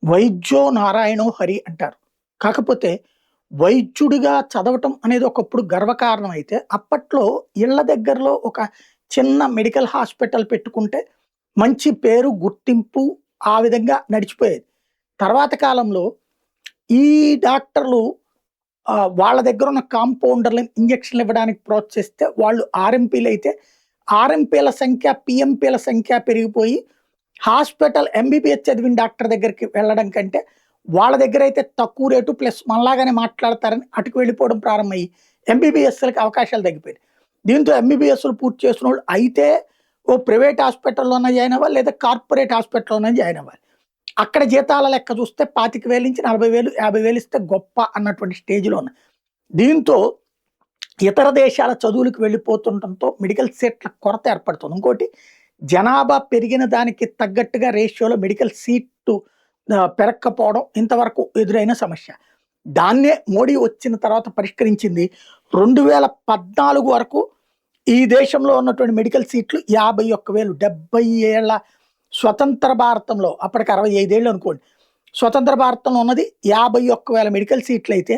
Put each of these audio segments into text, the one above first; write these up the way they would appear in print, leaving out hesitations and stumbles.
వైద్యో నారాయణో హరి అంటారు. కాకపోతే వైద్యుడిగా చదవటం అనేది ఒకప్పుడు గర్వకారణం అయితే, అప్పట్లో ఇళ్ళ దగ్గరలో ఒక చిన్న మెడికల్ హాస్పిటల్ పెట్టుకుంటే మంచి పేరు, గుర్తింపు ఆ విధంగా నడిచిపోయేది. తర్వాత కాలంలో ఈ డాక్టర్లు వాళ్ళ దగ్గరున్న కాంపౌండర్‌లని ఇంజెక్షన్‌లు ఇవ్వడానికి ప్రోత్సహిస్తే వాళ్ళు ఆర్ఎంపీలైతే, ఆర్ఎంపీల సంఖ్య, పీఎంపీల సంఖ్య పెరిగిపోయి హాస్పిటల్ ఎంబీబీఎస్ చదివిన డాక్టర్ దగ్గరికి వెళ్ళడం కంటే, వాళ్ళ దగ్గరైతే తక్కువ రేటు ప్లస్ మనలాగానే మాట్లాడతారని అటుకు వెళ్ళిపోవడం ప్రారంభమయ్యి, ఎంబీబీఎస్‌లకి అవకాశాలు తగ్గిపోయాయి. దీంతో ఎంబీబీఎస్‌లు పూర్తి చేసినోళ్ళు అయితే ఓ ప్రైవేట్ హాస్పిటల్‌లోనే జాయిన్ అవ్వాలి, లేదా కార్పొరేట్ హాస్పిటల్‌లోనే జాయిన్ అవ్వాలి. అక్కడ జీతాల లెక్క చూస్తే 25,000 నుంచి 40,000, 50,000 ఇస్తే గొప్ప అన్నటువంటి స్టేజ్‌లో ఉన్నాయి. దీంతో ఇతర దేశాల చదువులకు వెళ్ళిపోతుండటంతో మెడికల్ సీట్ల కొరత ఏర్పడుతుంది. ఇంకోటి జనాభా పెరిగిన దానికి తగ్గట్టుగా రేషియోలో మెడికల్ సీటు పెరక్కపోవడం ఇంతవరకు ఎదురైన సమస్య. దాన్నే మోడీ వచ్చిన తర్వాత పరిష్కరించింది. 2014 వరకు ఈ దేశంలో ఉన్నటువంటి మెడికల్ సీట్లు 51,000. 70 ఏళ్ల స్వతంత్ర భారతంలో, అప్పటికి 65 ఏళ్ళు అనుకోండి. స్వతంత్ర భారతంలో ఉన్నది 51,000 మెడికల్ సీట్లయితే,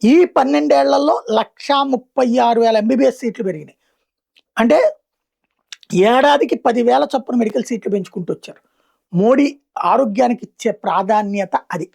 ఈ 12 ఏళ్లలో 136,000 ఎంబీబీఎస్ సీట్లు పెరిగినాయి. అంటే ఏడాదికి 10,000 చొప్పున మెడికల్ సీట్లు పెంచుకుంటూ వచ్చారు. మోడీ ఆరోగ్యానికి ఇచ్చే ప్రాధాన్యత అది.